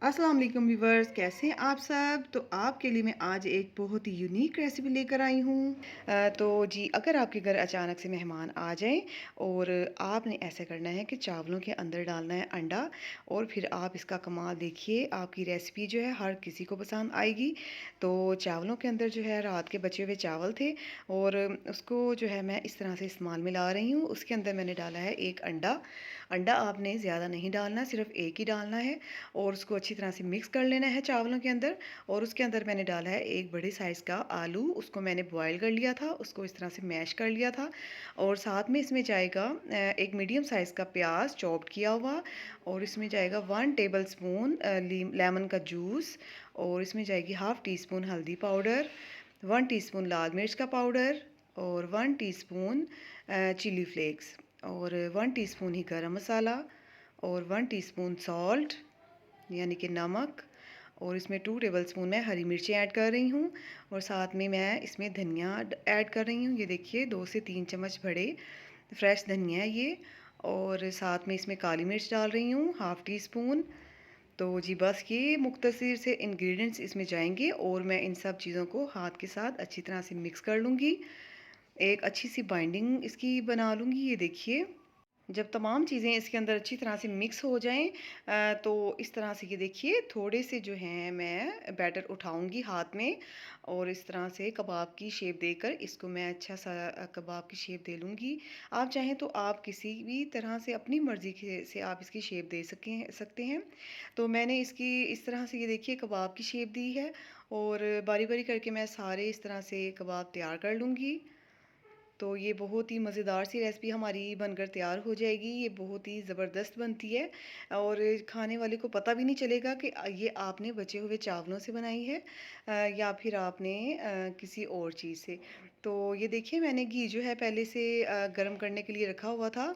अस्सलाम वालेकुम व्यूवर्स, कैसे हैं आप सब। तो आपके लिए मैं आज एक बहुत ही यूनिक रेसिपी लेकर आई हूँ। तो जी, अगर आपके घर अचानक से मेहमान आ जाएं और आपने ऐसा करना है कि चावलों के अंदर डालना है अंडा और फिर आप इसका कमाल देखिए, आपकी रेसिपी जो है हर किसी को पसंद आएगी। तो चावलों के अंदर जो है रात के बचे हुए चावल थे और उसको जो है मैं इस तरह से इस्तेमाल में ला रही हूँ। उसके अंदर मैंने डाला है एक अंडा। अंडा आपने ज़्यादा नहीं डालना, सिर्फ एक ही डालना है और उसको अच्छी तरह से मिक्स कर लेना है चावलों के अंदर। और उसके अंदर मैंने डाला है एक बड़े साइज़ का आलू, उसको मैंने बॉयल कर लिया था, उसको इस तरह से मैश कर लिया था। और साथ में इसमें जाएगा एक मीडियम साइज़ का प्याज चॉप्ड किया हुआ। और इसमें जाएगा 1 टेबल स्पून लेमन का जूस। और इसमें जाएगी हाफ़ टी स्पून हल्दी पाउडर, 1 टीस्पून लाल मिर्च का पाउडर और 1 टीस्पून चिली फ्लेक्स और 1 टीस्पून ही गरम मसाला और 1 टीस्पून सॉल्ट यानी कि नमक। और इसमें 2 टेबल स्पून मैं हरी मिर्ची ऐड कर रही हूँ और साथ में मैं इसमें धनिया ऐड कर रही हूँ। ये देखिए 2 से 3 चम्मच बड़े फ्रेश धनिया है ये। और साथ में इसमें काली मिर्च डाल रही हूँ हाफ़ टी स्पून। तो जी बस ये मुख्तसर से इंग्रेडिएंट्स इसमें जाएंगे और मैं इन सब चीज़ों को हाथ के साथ अच्छी तरह से मिक्स कर लूँगी। एक अच्छी सी बाइंडिंग इसकी बना लूँगी। ये देखिए, जब तमाम चीज़ें इसके अंदर अच्छी तरह से मिक्स हो जाएं तो इस तरह से ये देखिए थोड़े से जो हैं मैं बैटर उठाऊंगी हाथ में और इस तरह से कबाब की शेप देकर इसको मैं अच्छा सा कबाब की शेप दे लूँगी। आप चाहें तो आप किसी भी तरह से अपनी मर्ज़ी के से आप इसकी शेप दे सकते हैं। तो मैंने इसकी इस तरह से ये देखिए कबाब की शेप दी है और बारी बारी करके मैं सारे इस तरह से कबाब तैयार कर लूँगी। तो ये बहुत ही मज़ेदार सी रेसिपी हमारी बनकर तैयार हो जाएगी। ये बहुत ही ज़बरदस्त बनती है और खाने वाले को पता भी नहीं चलेगा कि ये आपने बचे हुए चावलों से बनाई है या फिर आपने किसी और चीज़ से। तो ये देखिए मैंने घी जो है पहले से गर्म करने के लिए रखा हुआ था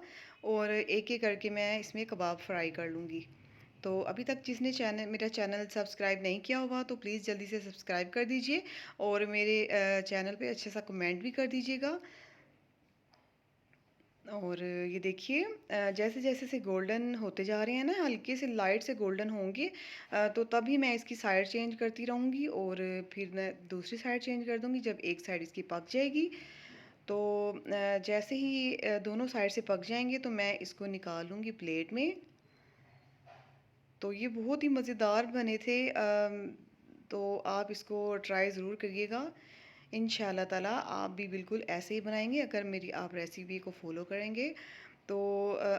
और एक-एक करके मैं इसमें कबाब फ्राई कर लूँगी। तो अभी तक जिसने मेरा चैनल सब्सक्राइब नहीं किया होगा तो प्लीज़ जल्दी से सब्सक्राइब कर दीजिए और मेरे चैनल पे अच्छा सा कमेंट भी कर दीजिएगा। और ये देखिए जैसे-जैसे से गोल्डन होते जा रहे हैं ना, हल्के से लाइट से गोल्डन होंगे तो तभी मैं इसकी साइड चेंज करती रहूँगी और फिर मैं दूसरी साइड चेंज कर दूँगी जब एक साइड इसकी पक जाएगी। तो जैसे ही दोनों साइड से पक जाएँगे तो मैं इसको निकाल लूँगी प्लेट में। तो ये बहुत ही मज़ेदार बने थे। तो आप इसको ट्राई ज़रूर करिएगा। इंशाल्लाह ताला आप भी बिल्कुल ऐसे ही बनाएँगे अगर मेरी आप रेसिपी को फ़ॉलो करेंगे। तो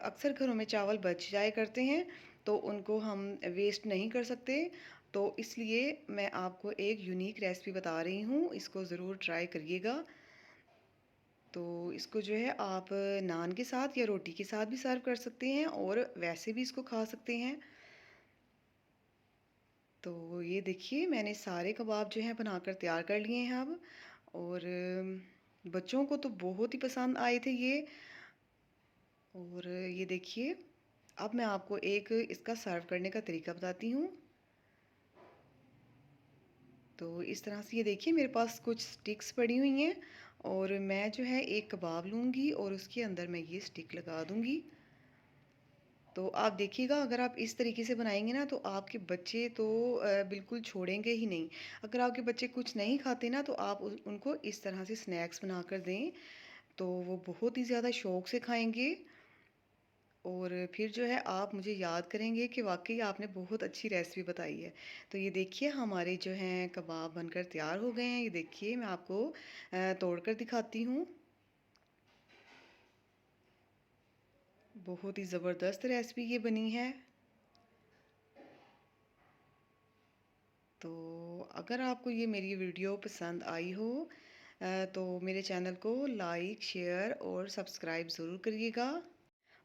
अक्सर घरों में चावल बच जाया करते हैं तो उनको हम वेस्ट नहीं कर सकते। तो इसलिए मैं आपको एक यूनिक रेसिपी बता रही हूँ, इसको ज़रूर ट्राई करिएगा। तो इसको जो है आप नान के साथ या रोटी के साथ भी सर्व कर सकते हैं और वैसे भी इसको खा सकते हैं। तो ये देखिए मैंने सारे कबाब जो हैं बनाकर तैयार कर लिए हैं अब। और बच्चों को तो बहुत ही पसंद आए थे ये। और ये देखिए अब मैं आपको एक इसका सर्व करने का तरीका बताती हूँ। तो इस तरह से ये देखिए मेरे पास कुछ स्टिक्स पड़ी हुई हैं और मैं जो है एक कबाब लूँगी और उसके अंदर मैं ये स्टिक लगा दूँगी। तो आप देखिएगा अगर आप इस तरीके से बनाएंगे ना तो आपके बच्चे तो बिल्कुल छोड़ेंगे ही नहीं। अगर आपके बच्चे कुछ नहीं खाते ना तो आप उनको इस तरह से स्नैक्स बना कर दें तो वो बहुत ही ज़्यादा शौक से खाएंगे। और फिर जो है आप मुझे याद करेंगे कि वाकई आपने बहुत अच्छी रेसिपी बताई है। तो ये देखिए हमारे जो हैं कबाब बनकर तैयार हो गए हैं। ये देखिए मैं आपको तोड़ कर दिखाती हूँ। बहुत ही ज़बरदस्त रेसिपी ये बनी है। तो अगर आपको ये मेरी वीडियो पसंद आई हो तो मेरे चैनल को लाइक शेयर और सब्सक्राइब ज़रूर करिएगा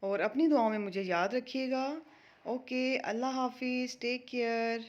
और अपनी दुआओं में मुझे याद रखिएगा। ओके, अल्लाह हाफिज़, टेक केयर।